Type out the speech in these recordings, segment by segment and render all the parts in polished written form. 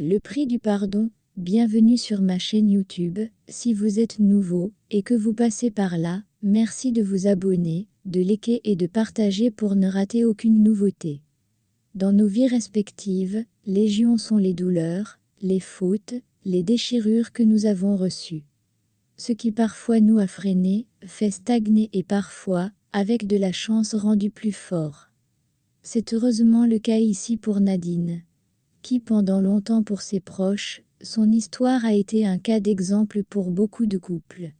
Le prix du pardon. Bienvenue sur ma chaîne YouTube. Si vous êtes nouveau et que vous passez par là, merci de vous abonner, de liker et de partager pour ne rater aucune nouveauté. Dans nos vies respectives, légion sont les douleurs, les fautes, les déchirures que nous avons reçues. Ce qui parfois nous a freinés, fait stagner et parfois, avec de la chance, rendu plus fort. C'est heureusement le cas ici pour Nadine, qui pendant longtemps pour ses proches, son histoire a été un cas d'exemple pour beaucoup de couples.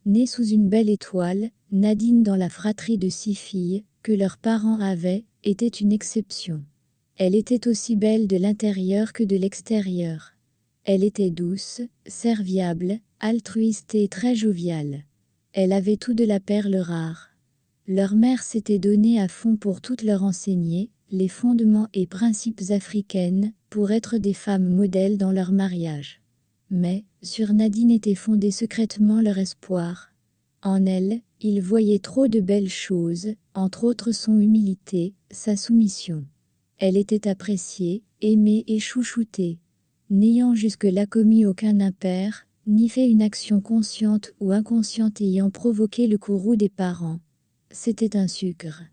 Née sous une belle étoile, Nadine dans la fratrie de 6 filles, que leurs parents avaient, était une exception. Elle était aussi belle de l'intérieur que de l'extérieur. Elle était douce, serviable, altruiste et très joviale. Elle avait tout de la perle rare. Leur mère s'était donnée à fond pour toutes leur enseigner, les fondements et principes africaines, pour être des femmes modèles dans leur mariage. Mais, sur Nadine était fondé secrètement leur espoir. En elle, ils voyaient trop de belles choses, entre autres son humilité, sa soumission. Elle était appréciée, aimée et chouchoutée. N'ayant jusque-là commis aucun impair, ni fait une action consciente ou inconsciente ayant provoqué le courroux des parents. C'était un sucre.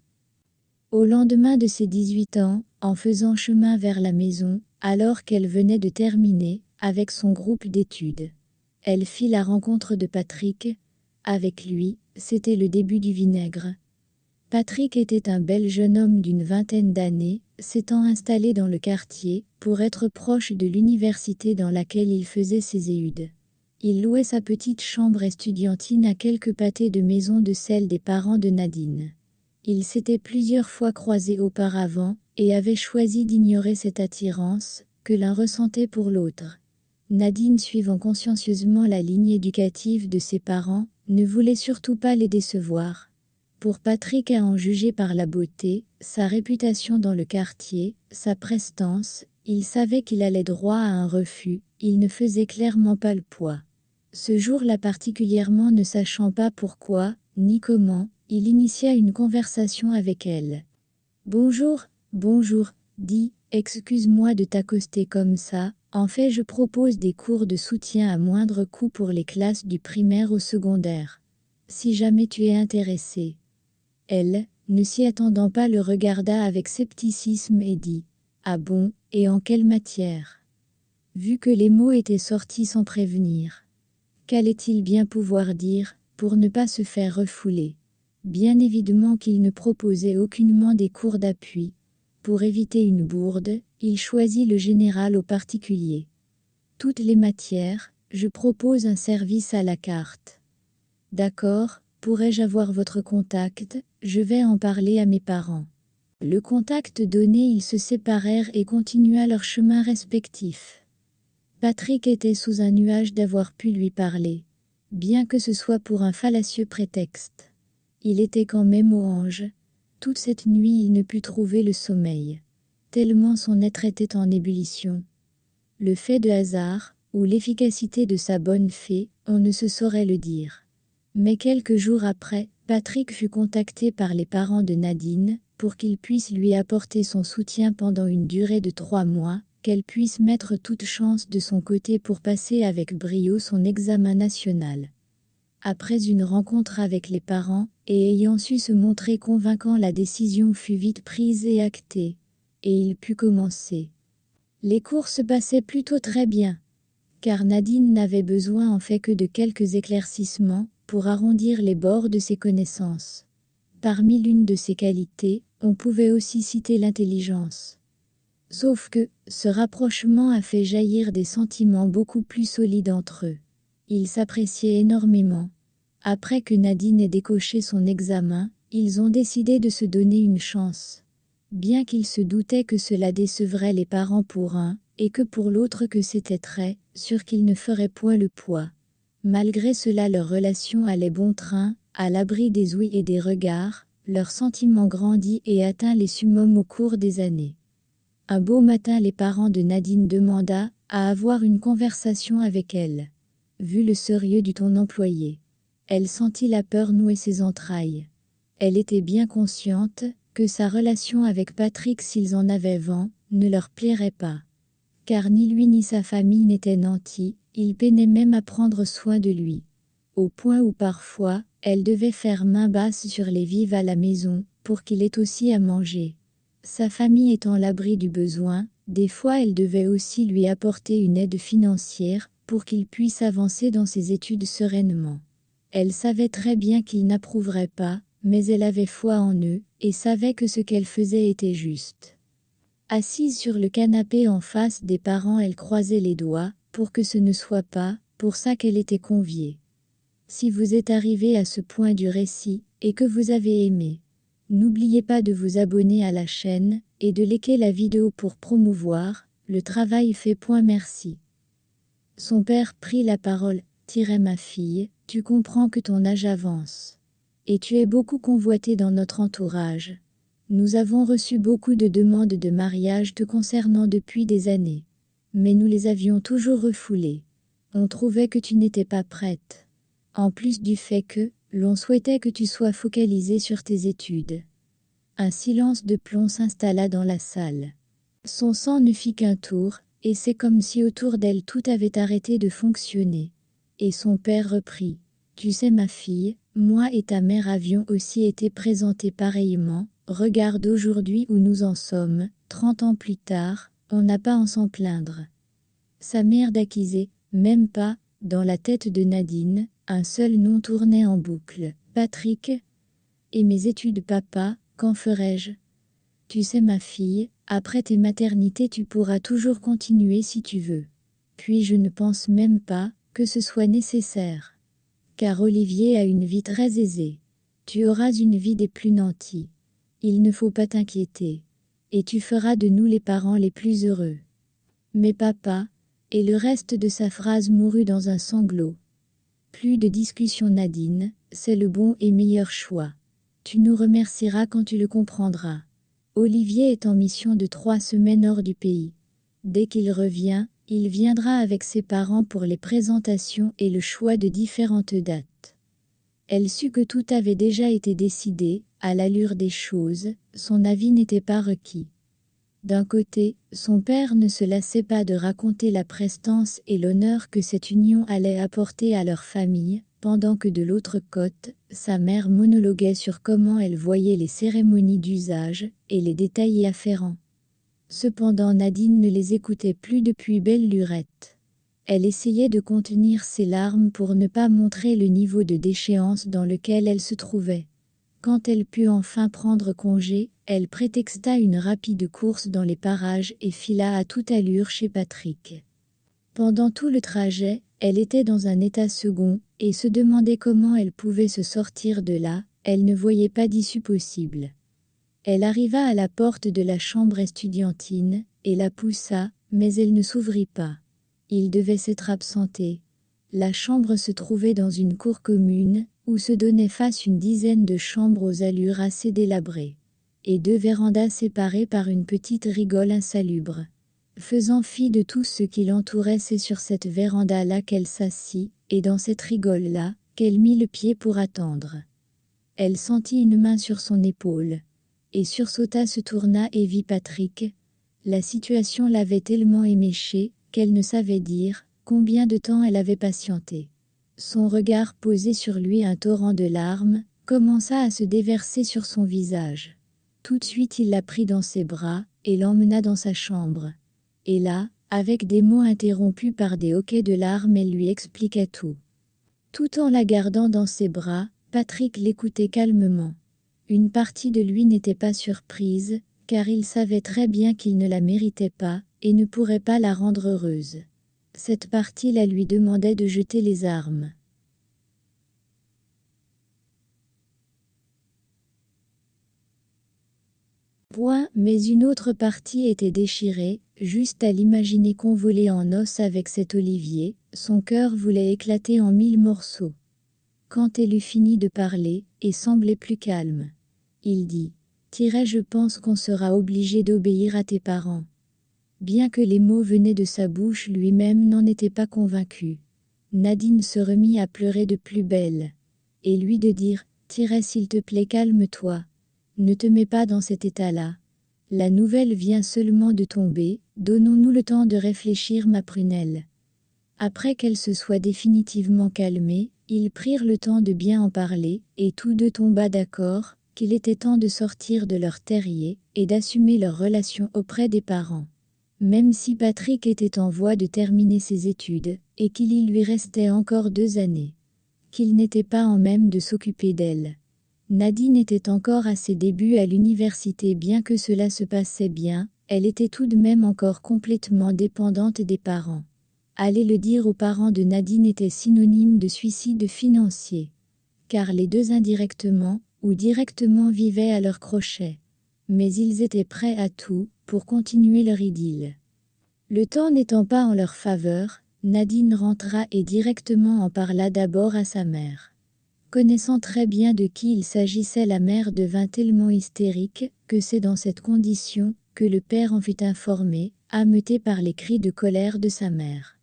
Au lendemain de ses 18 ans, en faisant chemin vers la maison, alors qu'elle venait de terminer, avec son groupe d'études, elle fit la rencontre de Patrick. Avec lui, c'était le début du vinaigre. Patrick était un bel jeune homme d'une vingtaine d'années, s'étant installé dans le quartier, pour être proche de l'université dans laquelle il faisait ses études. Il louait sa petite chambre estudiantine à quelques pâtés de maison de celle des parents de Nadine. Ils s'étaient plusieurs fois croisés auparavant, et avaient choisi d'ignorer cette attirance, que l'un ressentait pour l'autre. Nadine, suivant consciencieusement la ligne éducative de ses parents, ne voulait surtout pas les décevoir. Pour Patrick, à en juger par la beauté, sa réputation dans le quartier, sa prestance, il savait qu'il allait droit à un refus, il ne faisait clairement pas le poids. Ce jour-là particulièrement, ne sachant pas pourquoi, ni comment, il initia une conversation avec elle. « Bonjour, bonjour, dit, excuse-moi de t'accoster comme ça, en fait je propose des cours de soutien à moindre coût pour les classes du primaire au secondaire. Si jamais tu es intéressé. » Elle, ne s'y attendant pas, le regarda avec scepticisme et dit « Ah bon, et en quelle matière ?» Vu que les mots étaient sortis sans prévenir. Qu'allait-il bien pouvoir dire, pour ne pas se faire refouler? Bien évidemment qu'il ne proposait aucunement des cours d'appui. Pour éviter une bourde, il choisit le général au particulier. Toutes les matières, je propose un service à la carte. D'accord, pourrais-je avoir votre contact? Je vais en parler à mes parents. Le contact donné, ils se séparèrent et continuèrent leur chemin respectif. Patrick était sous un nuage d'avoir pu lui parler, bien que ce soit pour un fallacieux prétexte. Il était quand même aux anges. Toute cette nuit il ne put trouver le sommeil, tellement son être était en ébullition. Le fait de hasard, ou l'efficacité de sa bonne fée, on ne se saurait le dire. Mais quelques jours après, Patrick fut contacté par les parents de Nadine, pour qu'ils puissent lui apporter son soutien pendant une durée de 3 mois, qu'elle puisse mettre toute chance de son côté pour passer avec brio son examen national. Après une rencontre avec les parents, et ayant su se montrer convaincant, la décision fut vite prise et actée, et il put commencer. Les cours se passaient plutôt très bien, car Nadine n'avait besoin en fait que de quelques éclaircissements, pour arrondir les bords de ses connaissances. Parmi l'une de ses qualités, on pouvait aussi citer l'intelligence. Sauf que, ce rapprochement a fait jaillir des sentiments beaucoup plus solides entre eux. Ils s'appréciaient énormément. Après que Nadine ait décoché son examen, ils ont décidé de se donner une chance. Bien qu'ils se doutaient que cela décevrait les parents pour un, et que pour l'autre que c'était très, sûr qu'ils ne feraient point le poids. Malgré cela leur relation allait bon train, à l'abri des ouïes et des regards, leur sentiment grandit et atteint les summums au cours des années. Un beau matin, les parents de Nadine demanda à avoir une conversation avec elle. Vu le sérieux du ton employé, elle sentit la peur nouer ses entrailles. Elle était bien consciente que sa relation avec Patrick, s'ils en avaient vent, ne leur plairait pas. car ni lui ni sa famille n'étaient nantis, il peinait même à prendre soin de lui. Au point où parfois, elle devait faire main basse sur les vives à la maison, pour qu'il ait aussi à manger. Sa famille étant l'abri du besoin, des fois elle devait aussi lui apporter une aide financière, pour qu'il puisse avancer dans ses études sereinement. Elle savait très bien qu'il n'approuverait pas, mais elle avait foi en eux, et savait que ce qu'elle faisait était juste. Assise sur le canapé en face des parents, elle croisait les doigts, pour que ce ne soit pas, pour ça qu'elle était conviée. Si vous êtes arrivé à ce point du récit, et que vous avez aimé, n'oubliez pas de vous abonner à la chaîne, et de liker la vidéo pour promouvoir le travail fait. Merci. Son père prit la parole. Ma fille, tu comprends que ton âge avance. Et tu es beaucoup convoitée dans notre entourage. Nous avons reçu beaucoup de demandes de mariage te concernant depuis des années. Mais nous les avions toujours refoulées. On trouvait que tu n'étais pas prête. En plus du fait que, l'on souhaitait que tu sois focalisée sur tes études. Un silence de plomb s'installa dans la salle. Son sang ne fit qu'un tour, et c'est comme si autour d'elle tout avait arrêté de fonctionner. Et son père reprit. Tu sais ma fille, moi et ta mère avions aussi été présentés pareillement, regarde aujourd'hui où nous en sommes, 30 ans plus tard, on n'a pas à en s'en plaindre. Sa mère d'acquiser, même pas, dans la tête de Nadine, un seul nom tournait en boucle. Patrick. Et mes études papa, qu'en ferais-je? Tu sais ma fille, après tes maternités tu pourras toujours continuer si tu veux. Puis je ne pense même pas que ce soit nécessaire. Car Olivier a une vie très aisée. Tu auras une vie des plus nantis. Il ne faut pas t'inquiéter. Et tu feras de nous les parents les plus heureux. Mais papa, et le reste de sa phrase mourut dans un sanglot. Plus de discussion Nadine, c'est le bon et meilleur choix. Tu nous remercieras quand tu le comprendras. Olivier est en mission de 3 semaines hors du pays. Dès qu'il revient, il viendra avec ses parents pour les présentations et le choix de différentes dates. Elle sut que tout avait déjà été décidé, à l'allure des choses, son avis n'était pas requis. D'un côté, son père ne se lassait pas de raconter la prestance et l'honneur que cette union allait apporter à leur famille, pendant que de l'autre côté, sa mère monologuait sur comment elle voyait les cérémonies d'usage et les détails y afférents. Cependant Nadine ne les écoutait plus depuis belle lurette. Elle essayait de contenir ses larmes pour ne pas montrer le niveau de déchéance dans lequel elle se trouvait. Quand elle put enfin prendre congé, elle prétexta une rapide course dans les parages et fila à toute allure chez Patrick. Pendant tout le trajet, elle était dans un état second, et se demandait comment elle pouvait se sortir de là, elle ne voyait pas d'issue possible. Elle arriva à la porte de la chambre estudiantine, et la poussa, mais elle ne s'ouvrit pas. Il devait s'être absenté. La chambre se trouvait dans une cour commune, où se donnaient face une dizaine de chambres aux allures assez délabrées, et 2 vérandas séparées par une petite rigole insalubre. Faisant fi de tout ce qui l'entourait, c'est sur cette véranda-là qu'elle s'assit, et dans cette rigole-là, qu'elle mit le pied pour attendre. Elle sentit une main sur son épaule, et sursauta, se tourna et vit Patrick. La situation l'avait tellement éméchée, qu'elle ne savait dire combien de temps elle avait patienté. Son regard posé sur lui, un torrent de larmes commença à se déverser sur son visage. Tout de suite il la prit dans ses bras, et l'emmena dans sa chambre. Et là, avec des mots interrompus par des hoquets de larmes, elle lui expliquait tout. Tout en la gardant dans ses bras, Patrick l'écoutait calmement. Une partie de lui n'était pas surprise, car il savait très bien qu'il ne la méritait pas, et ne pourrait pas la rendre heureuse. Cette partie la lui demandait de jeter les armes. Mais une autre partie était déchirée, juste à l'imaginer convolée en os avec cet Olivier, son cœur voulait éclater en 1000 morceaux. Quand elle eut fini de parler, et semblait plus calme, il dit : « Je pense qu'on sera obligé d'obéir à tes parents. » Bien que les mots venaient de sa bouche, lui-même n'en était pas convaincu. Nadine se remit à pleurer de plus belle, et lui de dire : « S'il te plaît, calme-toi. Ne te mets pas dans cet état-là. La nouvelle vient seulement de tomber, Donnons-nous le temps de réfléchir, ma prunelle. Après qu'elle se soit définitivement calmée, ils prirent le temps de bien en parler, et tous deux tomba d'accord qu'il était temps de sortir de leur terrier et d'assumer leur relation auprès des parents. Même si Patrick était en voie de terminer ses études, et qu'il y lui restait encore 2 années, qu'il n'était pas en même de s'occuper d'elle. Nadine était encore à ses débuts à l'université. Bien que cela se passait bien, elle était tout de même encore complètement dépendante des parents. Aller le dire aux parents de Nadine était synonyme de suicide financier. Car les deux indirectement ou directement vivaient à leur crochet. Mais ils étaient prêts à tout pour continuer leur idylle. Le temps n'étant pas en leur faveur, Nadine rentra et directement en parla d'abord à sa mère. Connaissant très bien de qui il s'agissait, la mère devint tellement hystérique que c'est dans cette condition que le père en fut informé, ameuté par les cris de colère de sa mère.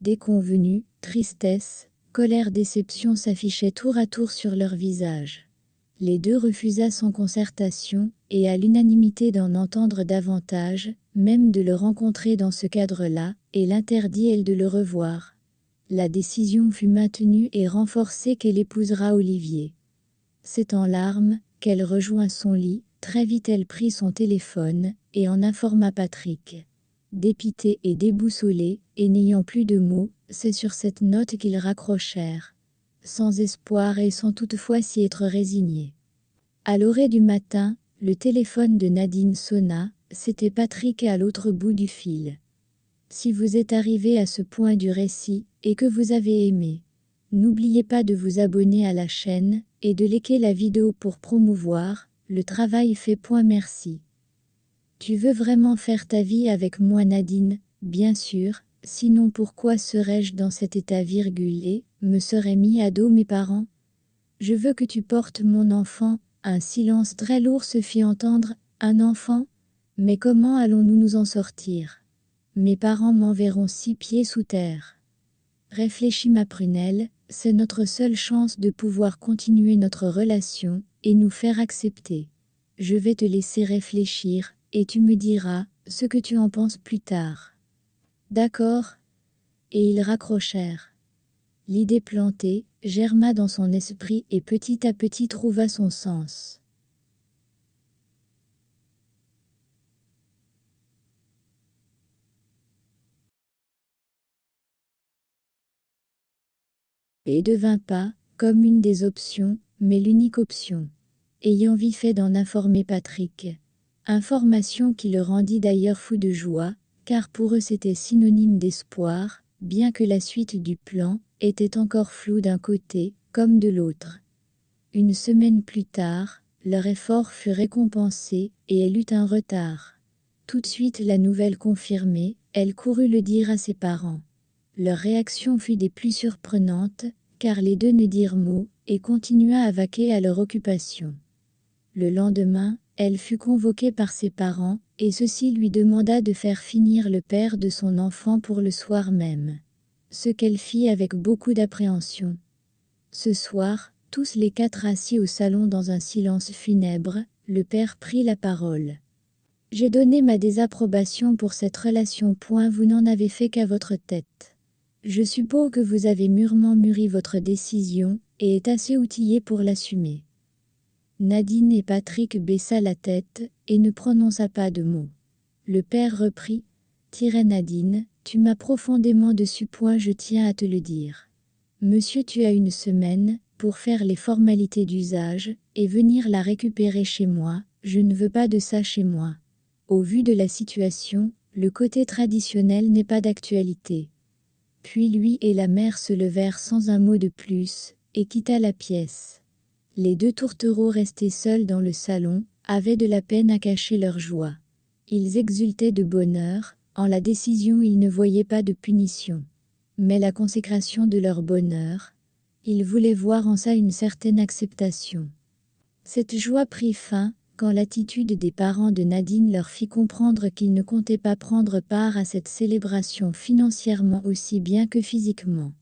Déconvenue, tristesse, colère, déception s'affichaient tour à tour sur leurs visages. Les deux refusa sans concertation, et à l'unanimité d'en entendre davantage, même de le rencontrer dans ce cadre-là, et l'interdit elle de le revoir. La décision fut maintenue et renforcée qu'elle épousera Olivier. C'est en larmes qu'elle rejoint son lit. Très vite elle prit son téléphone, et en informa Patrick. Dépité et déboussolé, et n'ayant plus de mots, c'est sur cette note qu'ils raccrochèrent. Sans espoir et sans toutefois s'y être résignés. À l'orée du matin, le téléphone de Nadine sonna, c'était Patrick à l'autre bout du fil. Si vous êtes arrivé à ce point du récit, et que vous avez aimé, n'oubliez pas de vous abonner à la chaîne, et de liker la vidéo pour promouvoir le travail fait. Merci. Tu veux vraiment faire ta vie avec moi, Nadine? Bien sûr, sinon pourquoi serais-je dans cet état, et me seraient mis à dos mes parents? Je veux que tu portes mon enfant. Un silence très lourd se fit entendre. Un enfant? Mais comment allons-nous nous en sortir? Mes parents m'enverront 6 pieds sous terre. Réfléchis, ma prunelle, c'est notre seule chance de pouvoir continuer notre relation et nous faire accepter. Je vais te laisser réfléchir, et tu me diras ce que tu en penses plus tard. D'accord? Et ils raccrochèrent. L'idée plantée germa dans son esprit et petit à petit trouva son sens. Et devint pas, comme une des options, mais l'unique option. Ayant vite fait d'en informer Patrick. Information qui le rendit d'ailleurs fou de joie, car pour eux c'était synonyme d'espoir, bien que la suite du plan était encore floue d'un côté, comme de l'autre. Une semaine plus tard, leur effort fut récompensé, et elle eut un retard. Tout de suite la nouvelle confirmée, elle courut le dire à ses parents. Leur réaction fut des plus surprenantes, car les deux ne dirent mot, et continua à vaquer à leur occupation. Le lendemain, elle fut convoquée par ses parents, et ceci lui demanda de faire finir le père de son enfant pour le soir même. Ce qu'elle fit avec beaucoup d'appréhension. Ce soir, tous les 4 assis au salon dans un silence funèbre, le père prit la parole. J'ai donné ma désapprobation pour cette relation. Vous n'en avez fait qu'à votre tête. Je suppose que vous avez mûrement mûri votre décision, et êtes assez outillé pour l'assumer. Nadine et Patrick baissa la tête, et ne prononça pas de mots. Le père reprit. Nadine, tu m'as profondément déçu. Je tiens à te le dire. Monsieur, tu as 1 semaine pour faire les formalités d'usage, et venir la récupérer chez moi. Je ne veux pas de ça chez moi. Au vu de la situation, le côté traditionnel n'est pas d'actualité. Puis lui et la mère se levèrent sans un mot de plus, et quitta la pièce. Les 2 tourtereaux restés seuls dans le salon, avaient de la peine à cacher leur joie. Ils exultaient de bonheur, en la décision ils ne voyaient pas de punition. Mais la consécration de leur bonheur, ils voulaient voir en ça une certaine acceptation. Cette joie prit fin, quand l'attitude des parents de Nadine leur fit comprendre qu'ils ne comptaient pas prendre part à cette célébration financièrement aussi bien que physiquement.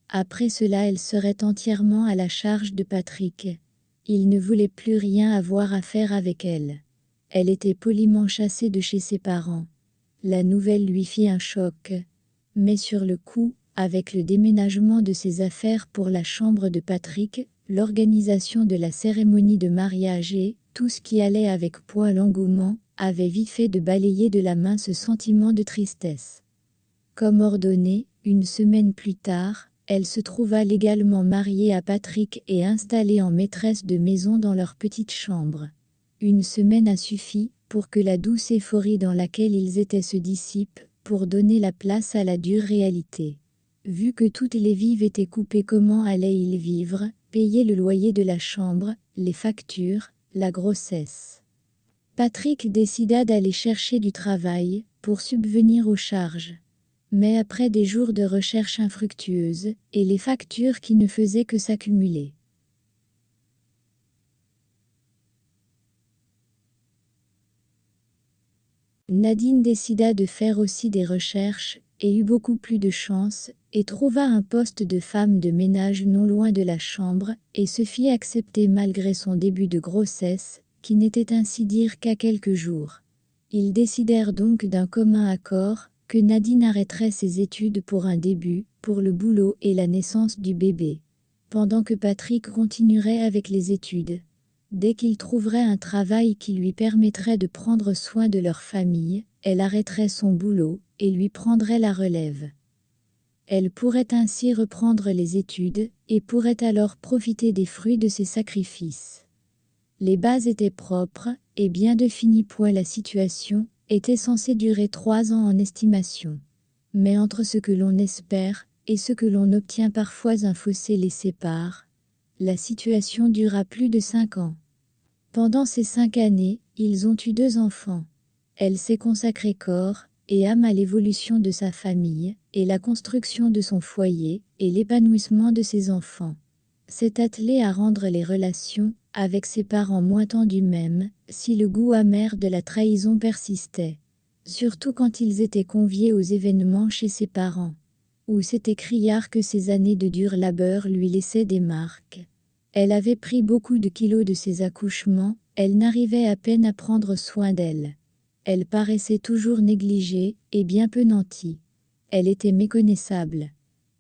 Après cela elle serait entièrement à la charge de Patrick. Il ne voulait plus rien avoir à faire avec elle. Elle était poliment chassée de chez ses parents. La nouvelle lui fit un choc. Mais sur le coup, avec le déménagement de ses affaires pour la chambre de Patrick, l'organisation de la cérémonie de mariage et tout ce qui allait avec poids l'engouement, avait vite fait de balayer de la main ce sentiment de tristesse. Comme ordonné, une semaine plus tard, elle se trouva légalement mariée à Patrick et installée en maîtresse de maison dans leur petite chambre. Une semaine a suffi pour que la douce euphorie dans laquelle ils étaient se dissipe, pour donner la place à la dure réalité. Vu que toutes les vives étaient coupées, comment allaient-ils vivre, payer le loyer de la chambre, les factures, la grossesse? Patrick décida d'aller chercher du travail, pour subvenir aux charges. Mais après des jours de recherche infructueuses, et les factures qui ne faisaient que s'accumuler, Nadine décida de faire aussi des recherches, et eut beaucoup plus de chance, et trouva un poste de femme de ménage non loin de la chambre, et se fit accepter malgré son début de grossesse, qui n'était ainsi dire qu'à quelques jours. Ils décidèrent donc d'un commun accord, que Nadine arrêterait ses études pour un début, pour le boulot et la naissance du bébé, pendant que Patrick continuerait avec les études. Dès qu'il trouverait un travail qui lui permettrait de prendre soin de leur famille, elle arrêterait son boulot, et lui prendrait la relève. Elle pourrait ainsi reprendre les études, et pourrait alors profiter des fruits de ses sacrifices. Les bases étaient propres, et bien définies. La situation était censée durer 3 ans en estimation. Mais entre ce que l'on espère, et ce que l'on obtient, parfois un fossé les sépare. La situation dura plus de 5 ans. Pendant ces 5 années, ils ont eu 2 enfants. Elle s'est consacrée corps et âme à l'évolution de sa famille, et la construction de son foyer, et l'épanouissement de ses enfants. S'est attelée à rendre les relations avec ses parents moins tendues, même si le goût amer de la trahison persistait. Surtout quand ils étaient conviés aux événements chez ses parents, où c'était criard que ces années de dur labeur lui laissaient des marques. Elle avait pris beaucoup de kilos de ses accouchements, elle n'arrivait à peine à prendre soin d'elle. Elle paraissait toujours négligée, et bien peu nantie. Elle était méconnaissable.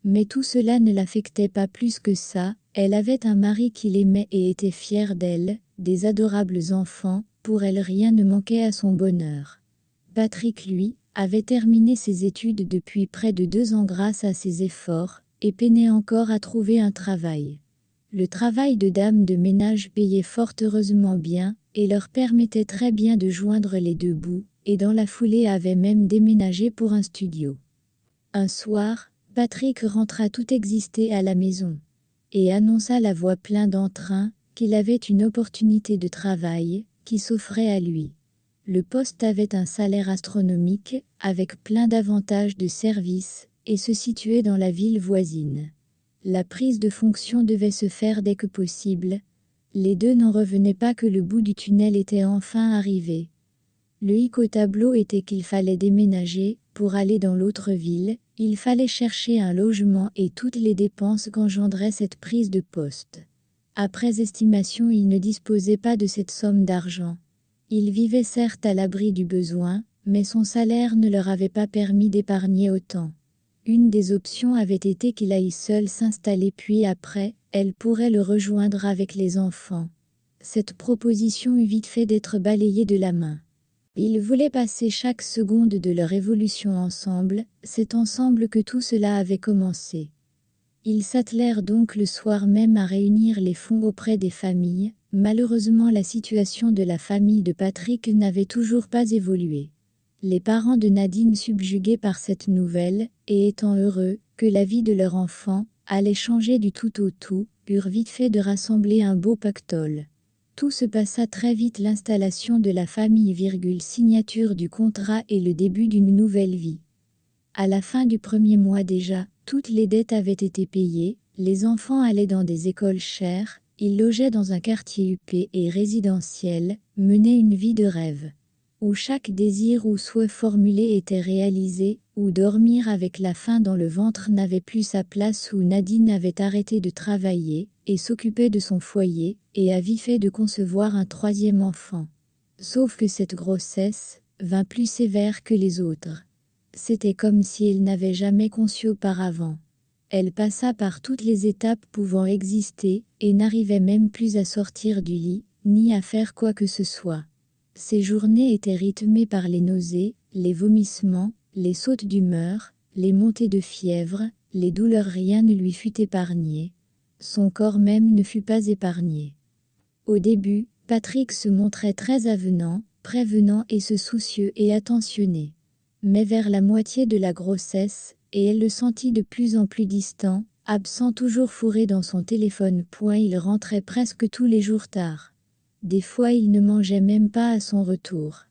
Mais tout cela ne l'affectait pas plus que ça, elle avait un mari qui l'aimait et était fier d'elle, des adorables enfants, pour elle rien ne manquait à son bonheur. Patrick, lui, avait terminé ses études depuis près de 2 ans grâce à ses efforts, et peinait encore à trouver un travail. Le travail de dame de ménage payait fort heureusement bien, et leur permettait très bien de joindre les deux bouts, et dans la foulée avait même déménagé pour un studio. Un soir, Patrick rentra tout excité à la maison, et annonça la voix plein d'entrain, qu'il avait une opportunité de travail, qui s'offrait à lui. Le poste avait un salaire astronomique, avec plein d'avantages de service, et se situait dans la ville voisine. La prise de fonction devait se faire dès que possible. Les deux n'en revenaient pas que le bout du tunnel était enfin arrivé. Le hic au tableau était qu'il fallait déménager, pour aller dans l'autre ville, il fallait chercher un logement et toutes les dépenses qu'engendrait cette prise de poste. Après estimation, il ne disposait pas de cette somme d'argent. Il vivait certes à l'abri du besoin, mais son salaire ne leur avait pas permis d'épargner autant. Une des options avait été qu'il aille seul s'installer, puis après, elle pourrait le rejoindre avec les enfants. Cette proposition eut vite fait d'être balayée de la main. Ils voulaient passer chaque seconde de leur évolution ensemble, c'est ensemble que tout cela avait commencé. Ils s'attelèrent donc le soir même à réunir les fonds auprès des familles. Malheureusement, la situation de la famille de Patrick n'avait toujours pas évolué. Les parents de Nadine, subjugués par cette nouvelle, et étant heureux que la vie de leur enfant allait changer du tout au tout, eurent vite fait de rassembler un beau pactole. Tout se passa très vite, l'installation de la famille, signature du contrat et le début d'une nouvelle vie. À la fin du premier mois déjà, toutes les dettes avaient été payées, les enfants allaient dans des écoles chères, ils logeaient dans un quartier huppé et résidentiel, menaient une vie de rêve, où chaque désir ou souhait formulé était réalisé, où dormir avec la faim dans le ventre n'avait plus sa place, où Nadine avait arrêté de travailler, et s'occupait de son foyer, et avait fait de concevoir un 3e enfant. Sauf que cette grossesse vint plus sévère que les autres. C'était comme si elle n'avait jamais conçu auparavant. Elle passa par toutes les étapes pouvant exister, et n'arrivait même plus à sortir du lit, ni à faire quoi que ce soit. Ses journées étaient rythmées par les nausées, les vomissements, les sautes d'humeur, les montées de fièvre, les douleurs, rien ne lui fut épargné. Son corps même ne fut pas épargné. Au début, Patrick se montrait très avenant, prévenant et soucieux et attentionné. Mais vers la moitié de la grossesse, et elle le sentit de plus en plus distant, absent, toujours fourré dans son téléphone. Il rentrait presque tous les jours tard. Des fois il ne mangeait même pas à son retour.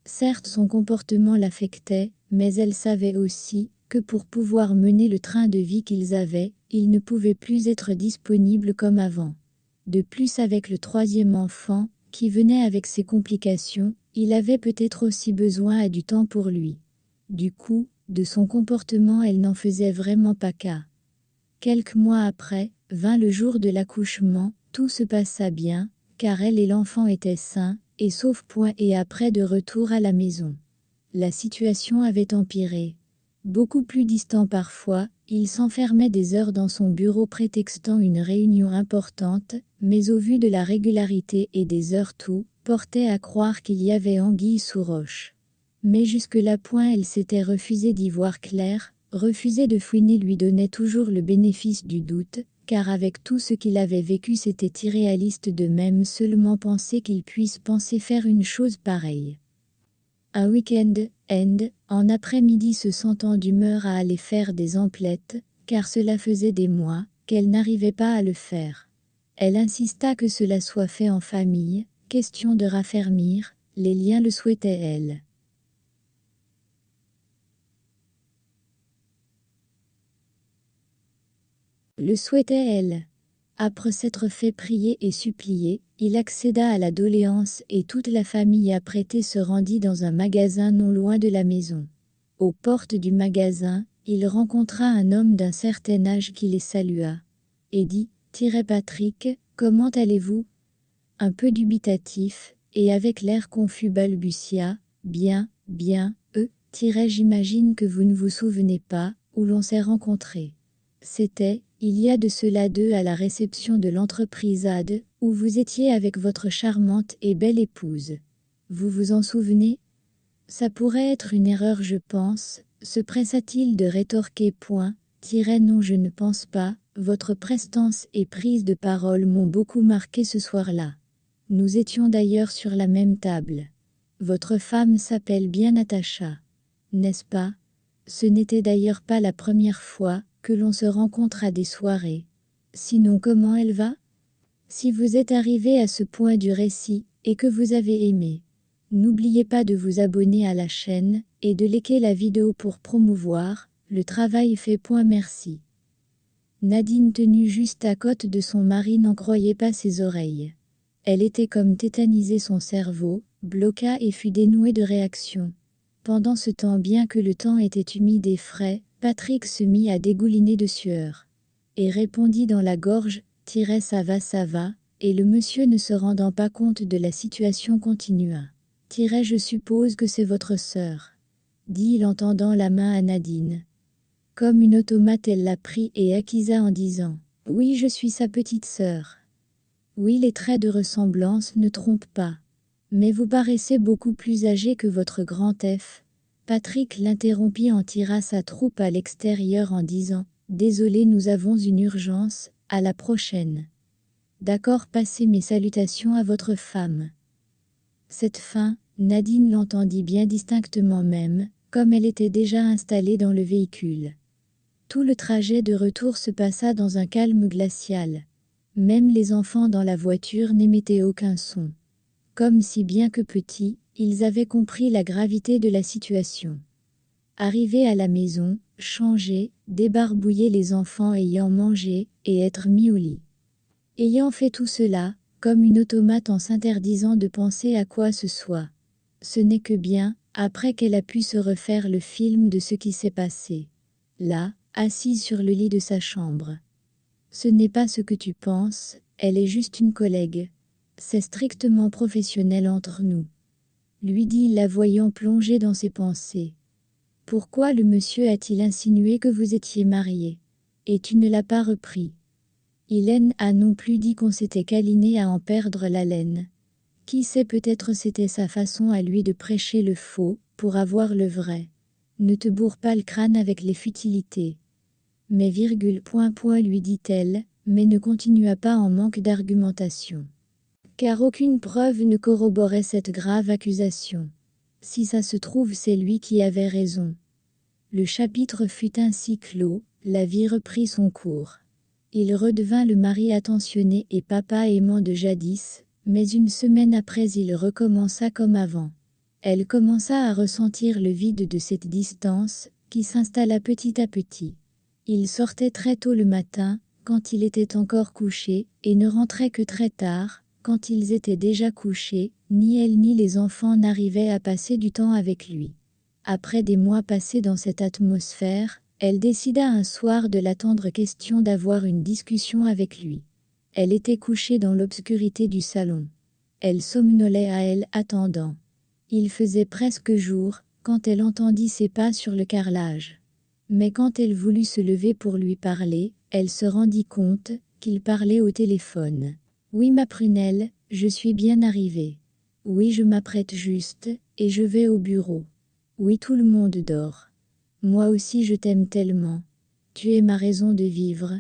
Certes, son comportement l'affectait, mais elle savait aussi que pour pouvoir mener le train de vie qu'ils avaient, il ne pouvait plus être disponible comme avant. De plus, avec le troisième enfant, qui venait avec ses complications, il avait peut-être aussi besoin du temps pour lui. Du coup, de son comportement, elle n'en faisait vraiment pas cas. Quelques mois après, vint le jour de l'accouchement, tout se passa bien, car elle et l'enfant étaient sains et saufs. Et après, de retour à la maison, la situation avait empiré. Beaucoup plus distant parfois, il s'enfermait des heures dans son bureau prétextant une réunion importante, mais au vu de la régularité et des heures, tout portait à croire qu'il y avait anguille sous roche. Mais jusque-là, elle s'était refusée d'y voir clair, refuser de fouiner lui donnait toujours le bénéfice du doute, car avec tout ce qu'il avait vécu, c'était irréaliste de même seulement penser qu'il puisse penser faire une chose pareille. Un week-end, en après-midi, se sentant d'humeur à aller faire des emplettes, car cela faisait des mois qu'elle n'arrivait pas à le faire. Elle insista que cela soit fait en famille, question de raffermir les liens, le souhaitait elle. Le souhaitait elle. Après s'être fait prier et supplier, il accéda à la doléance et toute la famille apprêtée se rendit dans un magasin non loin de la maison. Aux portes du magasin, il rencontra un homme d'un certain âge qui les salua et dit « Patrick, comment allez-vous » Un peu dubitatif, et avec l'air confus balbutia « Bien, bien, j'imagine que vous ne vous souvenez pas, où l'on s'est rencontrés. C'était, il y a de cela 2 à la réception de l'entreprise AD, où vous étiez avec votre charmante et belle épouse. Vous vous en souvenez ? Ça pourrait être une erreur, je pense, se pressa-t-il de rétorquer. Non, je ne pense pas, votre prestance et prise de parole m'ont beaucoup marqué ce soir-là. Nous étions d'ailleurs sur la même table. Votre femme s'appelle bien Natacha, n'est-ce pas ? Ce n'était d'ailleurs pas la première fois que l'on se rencontre à des soirées. Sinon, comment elle va ? Si vous êtes arrivé à ce point du récit, et que vous avez aimé, n'oubliez pas de vous abonner à la chaîne, et de liker la vidéo pour promouvoir le travail fait. Merci. Nadine, tenue juste à côté de son mari, n'en croyait pas ses oreilles. Elle était comme tétanisée, son cerveau bloqua et fut dénoué de réaction. Pendant ce temps, bien que le temps était humide et frais, Patrick se mit à dégouliner de sueur. Et répondit dans la gorge « ça va », et le monsieur, ne se rendant pas compte de la situation, continua. « Je suppose que c'est votre sœur », dit-il en tendant la main à Nadine. Comme une automate, elle la prit et acquiesça en disant « Oui, je suis sa petite sœur. Oui, les traits de ressemblance ne trompent pas. Mais vous paraissez beaucoup plus âgé que votre grand F. » Patrick l'interrompit, en tira sa troupe à l'extérieur en disant « Désolé, nous avons une urgence, à la prochaine. » D'accord, passez mes salutations à votre femme. Cette fin, Nadine l'entendit bien distinctement, même, comme elle était déjà installée dans le véhicule. Tout le trajet de retour se passa dans un calme glacial. Même les enfants dans la voiture n'émettaient aucun son. Comme si, bien que petits, ils avaient compris la gravité de la situation. Arrivés à la maison, changés, débarbouillés, les enfants ayant mangé, et être mis au lit. Ayant fait tout cela, comme une automate, en s'interdisant de penser à quoi ce soit. Ce n'est que bien, après qu'elle a pu se refaire le film de ce qui s'est passé. Là, assise sur le lit de sa chambre. Ce n'est pas ce que tu penses, elle est juste une collègue. C'est strictement professionnel entre nous. lui dit la voyant plongée dans ses pensées. Pourquoi le monsieur a-t-il insinué que vous étiez marié? Et tu ne l'as pas repris. Hélène a non plus dit qu'on s'était câliné à en perdre l'haleine. Qui sait, peut-être c'était sa façon à lui de prêcher le faux, pour avoir le vrai. Ne te bourre pas le crâne avec les futilités. Mais lui dit-elle, mais ne continua pas en manque d'argumentation. Car aucune preuve ne corroborait cette grave accusation. Si ça se trouve, c'est lui qui avait raison. Le chapitre fut ainsi clos, la vie reprit son cours. Il redevint le mari attentionné et papa aimant de jadis, mais une semaine après il recommença comme avant. Elle commença à ressentir le vide de cette distance, qui s'installa petit à petit. Il sortait très tôt le matin, quand il était encore couché, et ne rentrait que très tard, quand ils étaient déjà couchés. Ni elle ni les enfants n'arrivaient à passer du temps avec lui. Après des mois passés dans cette atmosphère, elle décida un soir de l'attendre, question d'avoir une discussion avec lui. Elle était couchée dans l'obscurité du salon. Elle somnolait à elle attendant. Il faisait presque jour, quand elle entendit ses pas sur le carrelage. Mais quand elle voulut se lever pour lui parler, elle se rendit compte qu'il parlait au téléphone. « Oui ma prunelle, je suis bien arrivée. Oui, je m'apprête juste, et je vais au bureau. Oui, tout le monde dort. Moi aussi je t'aime tellement. Tu es ma raison de vivre. »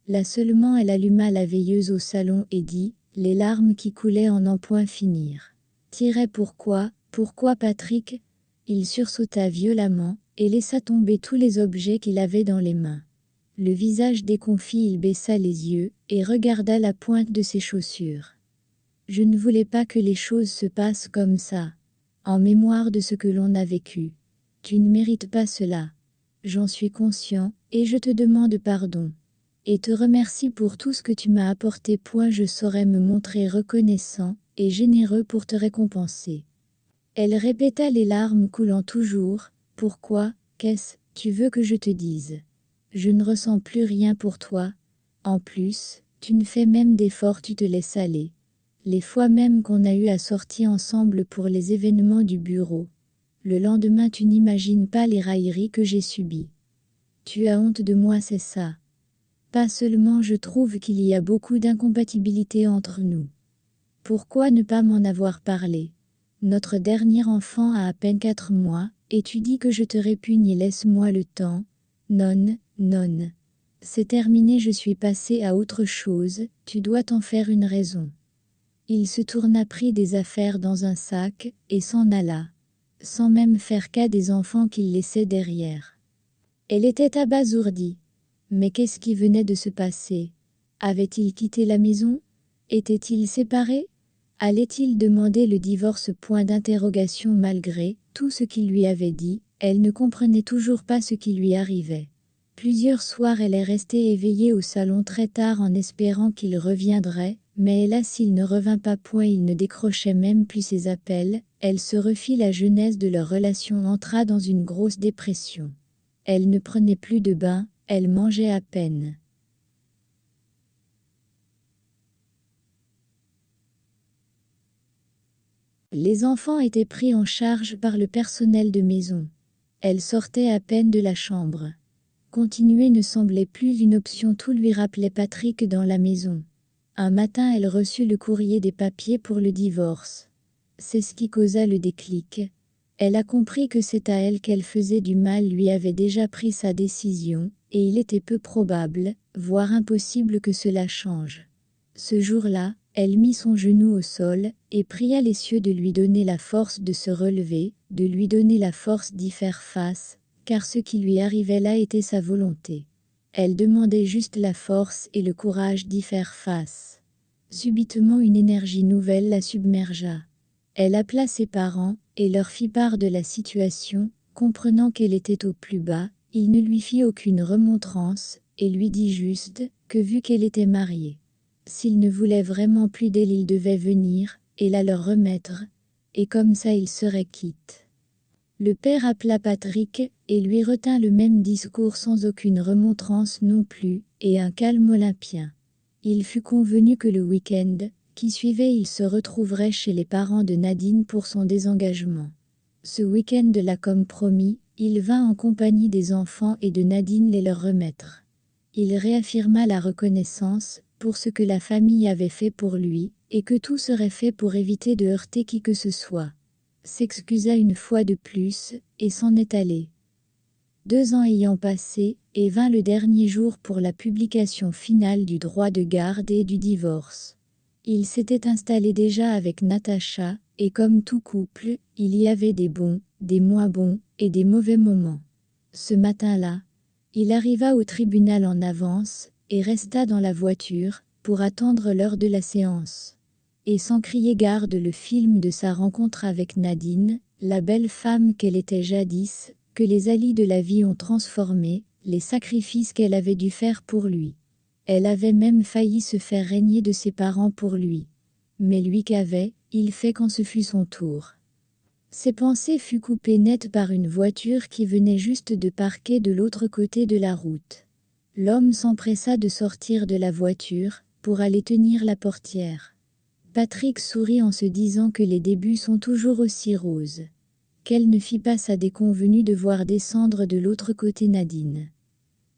Là seulement elle alluma la veilleuse au salon et dit, les larmes qui coulaient en n'en point finir. Pourquoi Patrick? Il sursauta violemment, et laissa tomber tous les objets qu'il avait dans les mains. Le visage déconfit, il baissa les yeux, et regarda la pointe de ses chaussures. Je ne voulais pas que les choses se passent comme ça. En mémoire de ce que l'on a vécu. Tu ne mérites pas cela. J'en suis conscient, et je te demande pardon. Et te remercie pour tout ce que tu m'as apporté. Je saurais me montrer reconnaissant et généreux pour te récompenser. Elle répéta, les larmes coulant toujours. Pourquoi, qu'est-ce tu veux que je te dise? Je ne ressens plus rien pour toi. En plus, tu ne fais même d'efforts, tu te laisses aller. Les fois même qu'on a eu à sortir ensemble pour les événements du bureau. Le lendemain, tu n'imagines pas les railleries que j'ai subies. Tu as honte de moi, c'est ça? Pas seulement, je trouve qu'il y a beaucoup d'incompatibilité entre nous. Pourquoi ne pas m'en avoir parlé? Notre dernier enfant a à peine 4 mois, et tu dis que je te répugne, laisse-moi le temps. Non, non. C'est terminé, je suis passée à autre chose, tu dois t'en faire une raison. Il se tourna, prit des affaires dans un sac, et s'en alla. Sans même faire cas des enfants qu'il laissait derrière. Elle était abasourdie. Mais qu'est-ce qui venait de se passer? Avait-il quitté la maison? Étaient-ils séparés? Allait-il demander le divorce? Point d'interrogation. Malgré tout ce qu'il lui avait dit, elle ne comprenait toujours pas ce qui lui arrivait. Plusieurs soirs elle est restée éveillée au salon très tard en espérant qu'il reviendrait, mais hélas il ne revint pas. Il ne décrochait même plus ses appels. Elle se refit la jeunesse de leur relation, entra dans une grosse dépression. Elle ne prenait plus de bain, elle mangeait à peine. Les enfants étaient pris en charge par le personnel de maison. Elle sortait à peine de la chambre. Continuer ne semblait plus une option, tout lui rappelait Patrick dans la maison. Un matin elle reçut le courrier des papiers pour le divorce. C'est ce qui causa le déclic. Elle a compris que c'est à elle qu'elle faisait du mal, lui avait déjà pris sa décision, et il était peu probable, voire impossible que cela change. Ce jour-là, elle mit son genou au sol, et pria les cieux de lui donner la force de se relever, de lui donner la force d'y faire face, car ce qui lui arrivait là était sa volonté. Elle demandait juste la force et le courage d'y faire face. Subitement une énergie nouvelle la submergea. Elle appela ses parents, et leur fit part de la situation, comprenant qu'elle était au plus bas. Il ne lui fit aucune remontrance, et lui dit juste, que vu qu'elle était mariée, s'il ne voulait vraiment plus d'elle il devait venir, et la leur remettre, et comme ça ils seraient quittes. Le père appela Patrick, et lui retint le même discours sans aucune remontrance non plus, et un calme olympien. Il fut convenu que le week-end, qui suivait, il se retrouverait chez les parents de Nadine pour son désengagement. Ce week-end-là, comme promis, il vint en compagnie des enfants et de Nadine les leur remettre. Il réaffirma la reconnaissance pour ce que la famille avait fait pour lui, et que tout serait fait pour éviter de heurter qui que ce soit. S'excusa une fois de plus, et s'en est allé. 2 ans ayant passé, et vint le dernier jour pour la publication finale du droit de garde et du divorce. Il s'était installé déjà avec Natacha, et comme tout couple, il y avait des bons, des moins bons, et des mauvais moments. Ce matin-là, il arriva au tribunal en avance, et resta dans la voiture, pour attendre l'heure de la séance. Et sans crier garde, le film de sa rencontre avec Nadine, la belle femme qu'elle était jadis, que les alliés de la vie ont transformée, les sacrifices qu'elle avait dû faire pour lui. Elle avait même failli se faire régner de ses parents pour lui. Mais lui qu'avait-il fait quand ce fut son tour? Ses pensées furent coupées net par une voiture qui venait juste de parquer de l'autre côté de la route. L'homme s'empressa de sortir de la voiture, pour aller tenir la portière. Patrick sourit en se disant que les débuts sont toujours aussi roses. Qu'elle ne fit pas sa déconvenue de voir descendre de l'autre côté Nadine.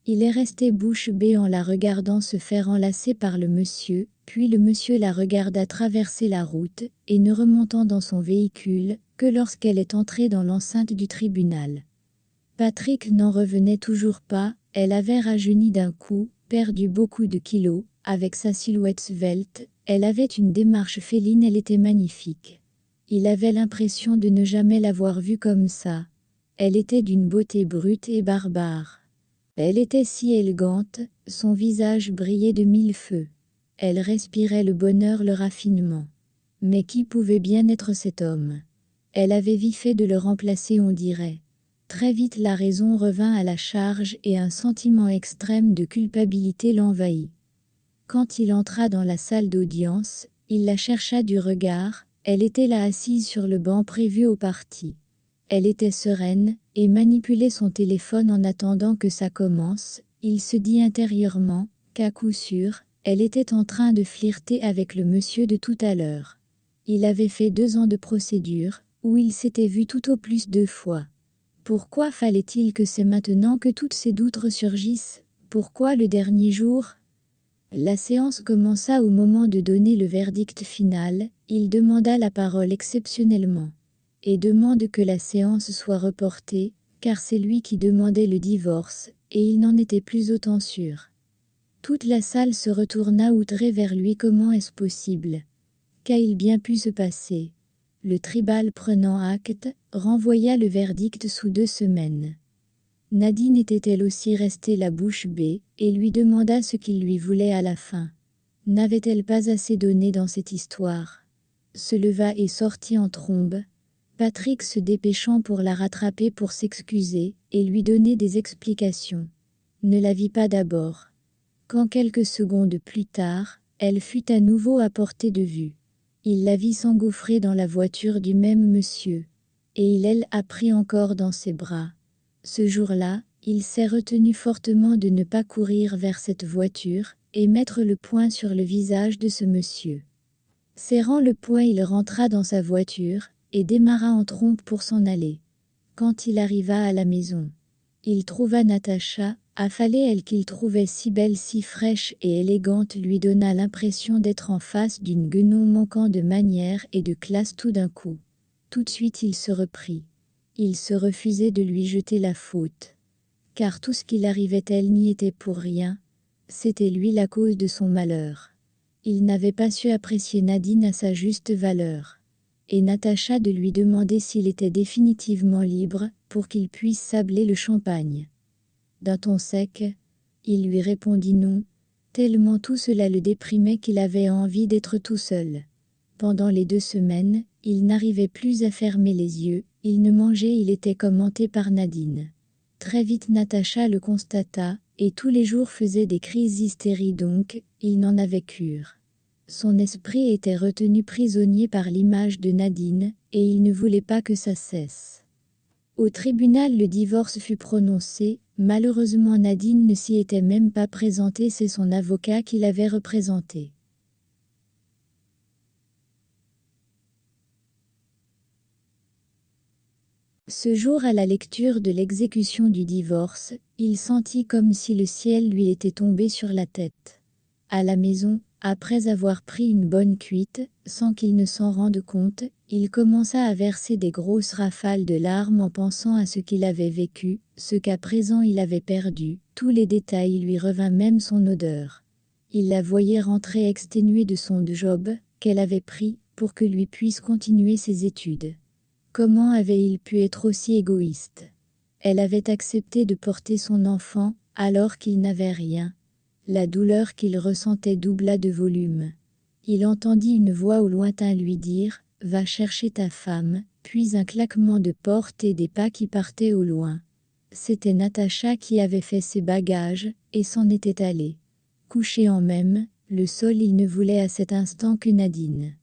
Il est resté bouche bée en la regardant se faire enlacer par le monsieur, puis le monsieur la regarda traverser la route, et ne remontant dans son véhicule, que lorsqu'elle est entrée dans l'enceinte du tribunal. Patrick n'en revenait toujours pas, elle avait rajeuni d'un coup, perdu beaucoup de kilos, avec sa silhouette svelte, elle avait une démarche féline, elle était magnifique. Il avait l'impression de ne jamais l'avoir vue comme ça. Elle était d'une beauté brute et barbare. Elle était si élégante, son visage brillait de 1000 feux. Elle respirait le bonheur, le raffinement. Mais qui pouvait bien être cet homme? Elle avait vite fait de le remplacer, on dirait. Très vite la raison revint à la charge et un sentiment extrême de culpabilité l'envahit. Quand il entra dans la salle d'audience, il la chercha du regard, elle était là assise sur le banc prévu au parti. Elle était sereine, et manipulait son téléphone en attendant que ça commence. Il se dit intérieurement qu'à coup sûr, elle était en train de flirter avec le monsieur de tout à l'heure. Il avait fait 2 ans de procédure, où il s'était vu tout au plus 2 fois. Pourquoi fallait-il que c'est maintenant que toutes ces doutes ressurgissent? Pourquoi le dernier jour? La séance commença au moment de donner le verdict final, il demanda la parole exceptionnellement. Et demande que la séance soit reportée, car c'est lui qui demandait le divorce, et il n'en était plus autant sûr. Toute la salle se retourna outrée vers lui. Comment est-ce possible? Qu'a-t-il bien pu se passer? Le tribunal prenant acte, renvoya le verdict sous 2 semaines. Nadine était-elle aussi restée la bouche bée, et lui demanda ce qu'il lui voulait à la fin. N'avait-elle pas assez donné dans cette histoire? Se leva et sortit en trombe, Patrick se dépêchant pour la rattraper pour s'excuser, et lui donner des explications. Ne la vit pas d'abord. Quand quelques secondes plus tard, elle fut à nouveau à portée de vue. Il la vit s'engouffrer dans la voiture du même monsieur. Et elle a pris encore dans ses bras. Ce jour-là, il s'est retenu fortement de ne pas courir vers cette voiture, et mettre le poing sur le visage de ce monsieur. Serrant le poing, il rentra dans sa voiture, et démarra en trombe pour s'en aller. Quand il arriva à la maison, il trouva Natacha, affalée. Elle qu'il trouvait si belle, si fraîche et élégante, lui donna l'impression d'être en face d'une guenon manquant de manières et de classe tout d'un coup. Tout de suite il se reprit. Il se refusait de lui jeter la faute. Car tout ce qu'il arrivait, elle n'y était pour rien. C'était lui la cause de son malheur. Il n'avait pas su apprécier Nadine à sa juste valeur. Et Natacha de lui demander s'il était définitivement libre, pour qu'il puisse sabler le champagne. D'un ton sec, il lui répondit non, tellement tout cela le déprimait qu'il avait envie d'être tout seul. Pendant les 2 semaines, il n'arrivait plus à fermer les yeux, il ne mangeait, il était comme hanté par Nadine. Très vite Natacha le constata, et tous les jours faisait des crises hystériques, donc, il n'en avait cure. Son esprit était retenu prisonnier par l'image de Nadine, et il ne voulait pas que ça cesse. Au tribunal, le divorce fut prononcé. Malheureusement Nadine ne s'y était même pas présentée, c'est son avocat qui l'avait représentée. Ce jour à la lecture de l'exécution du divorce, il sentit comme si le ciel lui était tombé sur la tête. À la maison, après avoir pris une bonne cuite, sans qu'il ne s'en rende compte, il commença à verser des grosses rafales de larmes en pensant à ce qu'il avait vécu, ce qu'à présent il avait perdu, tous les détails lui revinrent, même son odeur. Il la voyait rentrer exténuée de son job, qu'elle avait pris, pour que lui puisse continuer ses études. Comment avait-il pu être aussi égoïste? Elle avait accepté de porter son enfant, alors qu'il n'avait rien. La douleur qu'il ressentait doubla de volume. Il entendit une voix au lointain lui dire « Va chercher ta femme », puis un claquement de porte et des pas qui partaient au loin. C'était Natacha qui avait fait ses bagages, et s'en était allée. Couché en même, le sol, il ne voulait à cet instant que Nadine.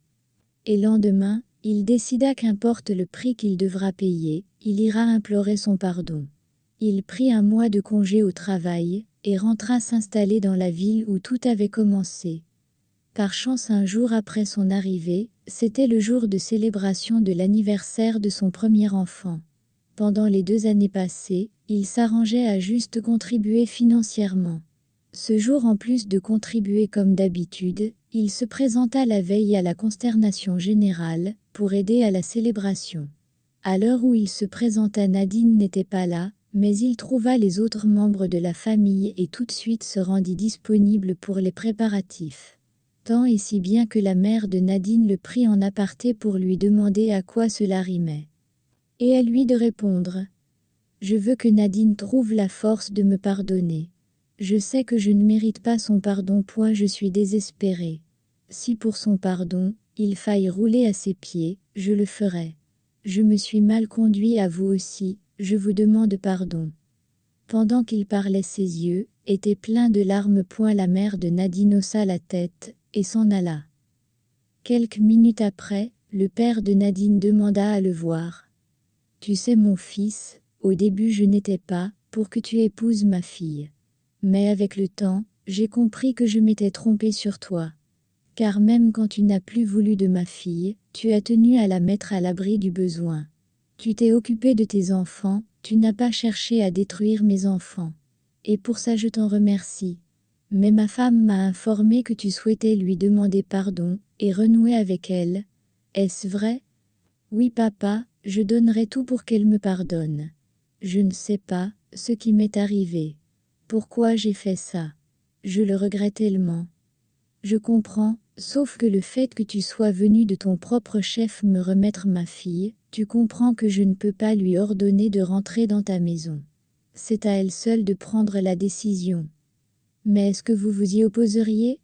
Et lendemain, il décida qu'importe le prix qu'il devra payer, il ira implorer son pardon. Il prit un mois de congé au travail, et rentra s'installer dans la ville où tout avait commencé. Par chance, un jour après son arrivée, c'était le jour de célébration de l'anniversaire de son premier enfant. Pendant les 2 années passées, il s'arrangeait à juste contribuer financièrement. Ce jour, en plus de contribuer comme d'habitude, il se présenta la veille à la consternation générale, pour aider à la célébration. À l'heure où il se présenta, Nadine n'était pas là, mais il trouva les autres membres de la famille et tout de suite se rendit disponible pour les préparatifs. Tant et si bien que la mère de Nadine le prit en aparté pour lui demander à quoi cela rimait. Et à lui de répondre « Je veux que Nadine trouve la force de me pardonner. Je sais que je ne mérite pas son pardon, point je suis désespéré. Si pour son pardon, il faille rouler à ses pieds, je le ferai. Je me suis mal conduit, à vous aussi, je vous demande pardon. » Pendant qu'il parlait, ses yeux étaient pleins de larmes. La mère de Nadine haussa la tête et s'en alla. Quelques minutes après, le père de Nadine demanda à le voir. « Tu sais mon fils, au début je n'étais pas pour que tu épouses ma fille. Mais avec le temps, j'ai compris que je m'étais trompé sur toi. Car même quand tu n'as plus voulu de ma fille, tu as tenu à la mettre à l'abri du besoin. Tu t'es occupé de tes enfants, tu n'as pas cherché à détruire mes enfants. Et pour ça je t'en remercie. Mais ma femme m'a informé que tu souhaitais lui demander pardon et renouer avec elle. Est-ce vrai? » « Oui papa, je donnerai tout pour qu'elle me pardonne. Je ne sais pas ce qui m'est arrivé. Pourquoi j'ai fait ça? Je le regrette tellement. Je comprends, sauf que le fait que tu sois venu de ton propre chef me remettre ma fille, tu comprends que je ne peux pas lui ordonner de rentrer dans ta maison. C'est à elle seule de prendre la décision. Mais est-ce que vous vous y opposeriez?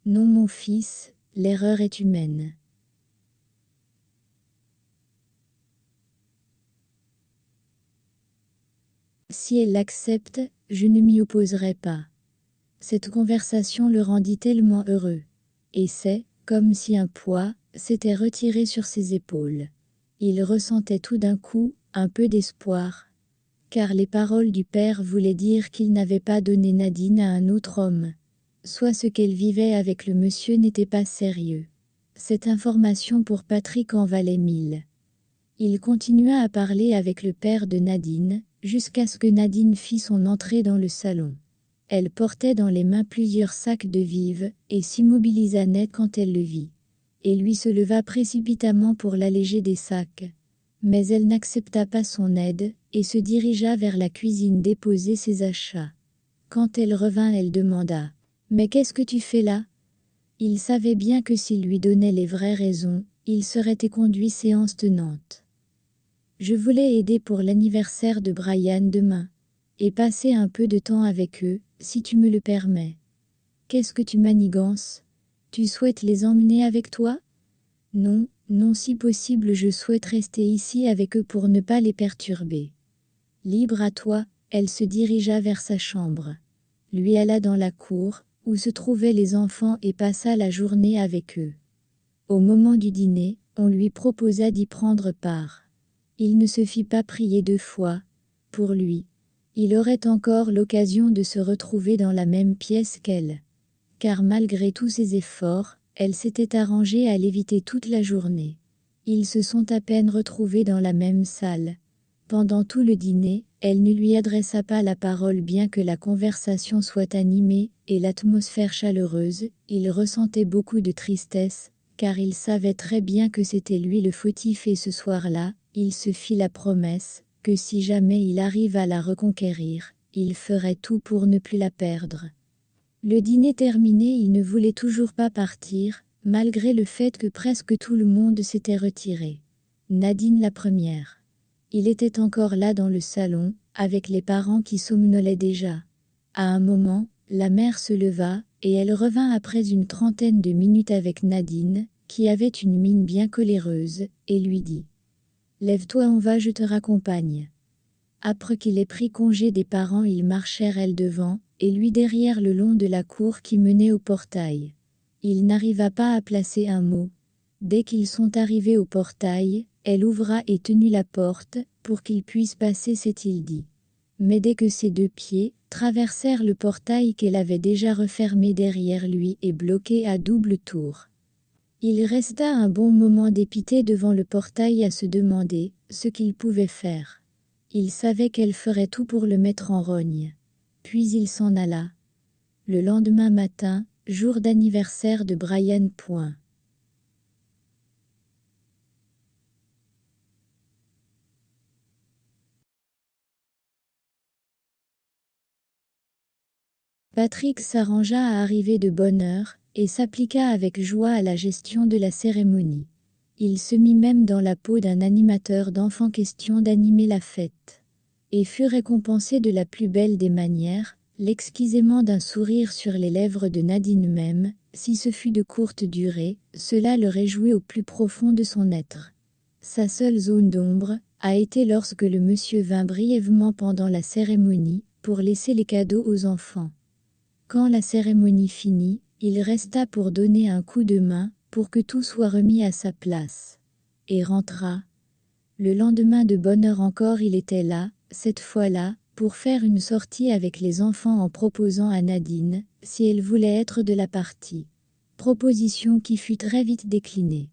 Non mon fils, l'erreur est humaine. Si elle l'accepte, je ne m'y opposerai pas. » Cette conversation le rendit tellement heureux. Et c'est comme si un poids s'était retiré sur ses épaules. Il ressentait tout d'un coup un peu d'espoir. Car les paroles du père voulaient dire qu'il n'avait pas donné Nadine à un autre homme. Soit ce qu'elle vivait avec le monsieur n'était pas sérieux. Cette information pour Patrick en valait 1000. Il continua à parler avec le père de Nadine, jusqu'à ce que Nadine fit son entrée dans le salon. Elle portait dans les mains plusieurs sacs de vivres, et s'immobilisa net quand elle le vit. Et lui se leva précipitamment pour l'alléger des sacs. Mais elle n'accepta pas son aide, et se dirigea vers la cuisine déposer ses achats. Quand elle revint, elle demanda « Mais qu'est-ce que tu fais là ?» Il savait bien que s'il lui donnait les vraies raisons, il serait éconduit séance tenante. « Je voulais aider pour l'anniversaire de Brian demain. Et passer un peu de temps avec eux, si tu me le permets. » « Qu'est-ce que tu manigances? Tu souhaites les emmener avec toi? » ?»« Non, non, si possible je souhaite rester ici avec eux pour ne pas les perturber. » « Libre à toi. » Elle se dirigea vers sa chambre. Lui alla dans la cour, où se trouvaient les enfants, et passa la journée avec eux. Au moment du dîner, on lui proposa d'y prendre part. Il ne se fit pas prier 2 fois. Pour lui, il aurait encore l'occasion de se retrouver dans la même pièce qu'elle. Car malgré tous ses efforts, elle s'était arrangée à l'éviter toute la journée. Ils se sont à peine retrouvés dans la même salle. Pendant tout le dîner, elle ne lui adressa pas la parole bien que la conversation soit animée et l'atmosphère chaleureuse. Il ressentait beaucoup de tristesse, car il savait très bien que c'était lui le fautif et ce soir-là, il se fit la promesse que si jamais il arrive à la reconquérir, il ferait tout pour ne plus la perdre. Le dîner terminé, il ne voulait toujours pas partir, malgré le fait que presque tout le monde s'était retiré. Nadine la première. Il était encore là dans le salon, avec les parents qui somnolaient déjà. À un moment, la mère se leva, et elle revint après une trentaine de minutes avec Nadine, qui avait une mine bien coléreuse, et lui dit : « Lève-toi, on va, je te raccompagne. » Après qu'il ait pris congé des parents, ils marchèrent elle devant, et lui derrière le long de la cour qui menait au portail. Il n'arriva pas à placer un mot. Dès qu'ils sont arrivés au portail, elle ouvra et tenut la porte, pour qu'il puisse passer, s'est-il dit. Mais dès que ses deux pieds traversèrent le portail qu'elle avait déjà refermé derrière lui et bloqué à double tour, il resta un bon moment dépité devant le portail à se demander ce qu'il pouvait faire. Il savait qu'elle ferait tout pour le mettre en rogne. Puis il s'en alla. Le lendemain matin, jour d'anniversaire de Brian. Patrick s'arrangea à arriver de bonne heure, et s'appliqua avec joie à la gestion de la cérémonie. Il se mit même dans la peau d'un animateur d'enfants, question d'animer la fête. Et fut récompensé de la plus belle des manières, l'exquisément d'un sourire sur les lèvres de Nadine même, si ce fut de courte durée, cela le réjouit au plus profond de son être. Sa seule zone d'ombre a été lorsque le monsieur vint brièvement pendant la cérémonie, pour laisser les cadeaux aux enfants. Quand la cérémonie finit, il resta pour donner un coup de main, pour que tout soit remis à sa place. Et rentra. Le lendemain de bonne heure encore, il était là, cette fois-là, pour faire une sortie avec les enfants en proposant à Nadine, si elle voulait être de la partie. Proposition qui fut très vite déclinée.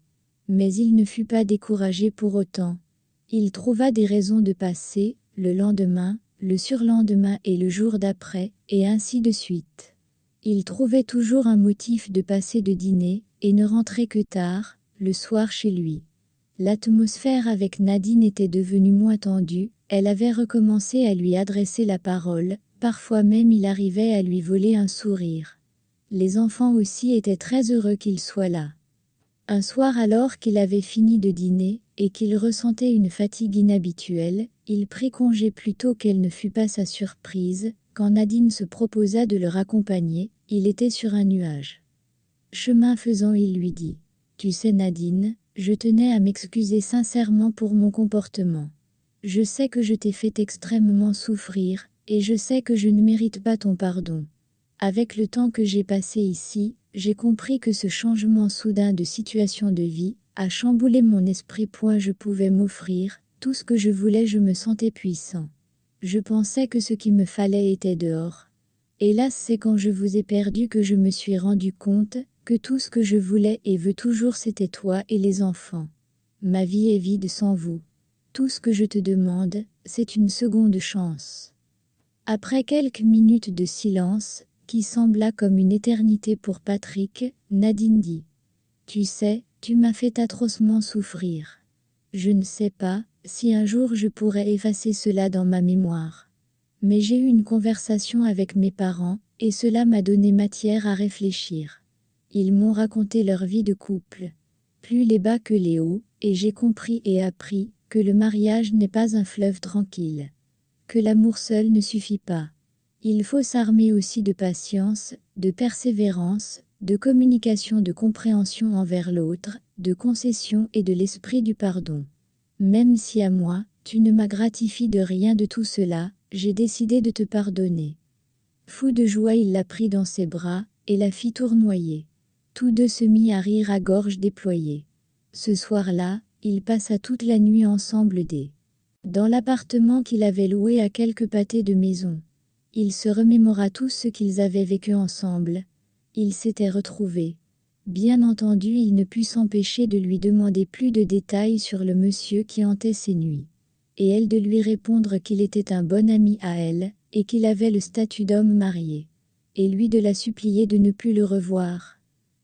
Mais il ne fut pas découragé pour autant. Il trouva des raisons de passer, le lendemain, le surlendemain et le jour d'après, et ainsi de suite. Il trouvait toujours un motif de passer de dîner, et ne rentrait que tard, le soir chez lui. L'atmosphère avec Nadine était devenue moins tendue, elle avait recommencé à lui adresser la parole, parfois même il arrivait à lui voler un sourire. Les enfants aussi étaient très heureux qu'il soit là. Un soir, alors qu'il avait fini de dîner, et qu'il ressentait une fatigue inhabituelle, il prit congé plus tôt qu'elle ne fût pas sa surprise, quand Nadine se proposa de le raccompagner. Il était sur un nuage. Chemin faisant, il lui dit : « Tu sais Nadine, je tenais à m'excuser sincèrement pour mon comportement. Je sais que je t'ai fait extrêmement souffrir, et je sais que je ne mérite pas ton pardon. Avec le temps que j'ai passé ici, j'ai compris que ce changement soudain de situation de vie a chamboulé mon esprit. Je pouvais m'offrir tout ce que je voulais, je me sentais puissant. Je pensais que ce qu'il me fallait était dehors. Hélas, c'est quand je vous ai perdu que je me suis rendu compte que tout ce que je voulais et veux toujours, c'était toi et les enfants. Ma vie est vide sans vous. Tout ce que je te demande, c'est une seconde chance. » Après quelques minutes de silence, qui sembla comme une éternité pour Patrick, Nadine dit : « Tu sais, tu m'as fait atrocement souffrir. Je ne sais pas si un jour je pourrai effacer cela dans ma mémoire. Mais j'ai eu une conversation avec mes parents, et cela m'a donné matière à réfléchir. Ils m'ont raconté leur vie de couple. Plus les bas que les hauts, et j'ai compris et appris que le mariage n'est pas un fleuve tranquille. Que l'amour seul ne suffit pas. Il faut s'armer aussi de patience, de persévérance, de communication, de compréhension envers l'autre, de concession et de l'esprit du pardon. Même si à moi, tu ne m'as gratifié de rien de tout cela, j'ai décidé de te pardonner. » Fou de joie, il la prit dans ses bras, et la fit tournoyer. Tous deux se mirent à rire à gorge déployée. Ce soir-là, il passa toute la nuit ensemble dans l'appartement qu'il avait loué à quelques pâtés de maison. Il se remémora tout ce qu'ils avaient vécu ensemble. Ils s'étaient retrouvés. Bien entendu, il ne put s'empêcher de lui demander plus de détails sur le monsieur qui hantait ses nuits. et elle de lui répondre qu'il était un bon ami à elle, et qu'il avait le statut d'homme marié, et lui de la supplier de ne plus le revoir.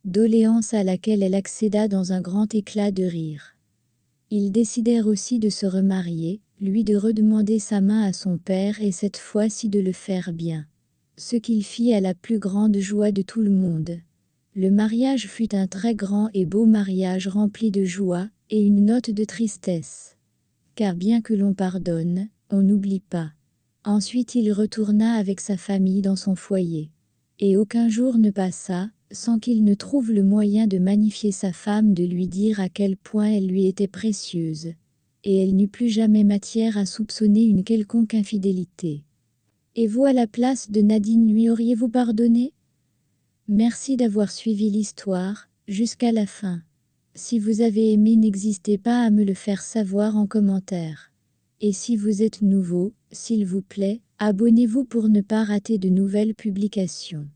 Doléance à laquelle elle accéda dans un grand éclat de rire. Ils décidèrent aussi de se remarier, lui de redemander sa main à son père et cette fois-ci de le faire bien. Ce qu'il fit à la plus grande joie de tout le monde. Le mariage fut un très grand et beau mariage rempli de joie, et une note de tristesse. Car bien que l'on pardonne, on n'oublie pas. Ensuite il retourna avec sa famille dans son foyer. Et aucun jour ne passa, sans qu'il ne trouve le moyen de magnifier sa femme, de lui dire à quel point elle lui était précieuse. Et elle n'eut plus jamais matière à soupçonner une quelconque infidélité. Et vous, à la place de Nadine, lui auriez-vous pardonné? Merci d'avoir suivi l'histoire, jusqu'à la fin. Si vous avez aimé, n'hésitez pas à me le faire savoir en commentaire. Et si vous êtes nouveau, s'il vous plaît, abonnez-vous pour ne pas rater de nouvelles publications.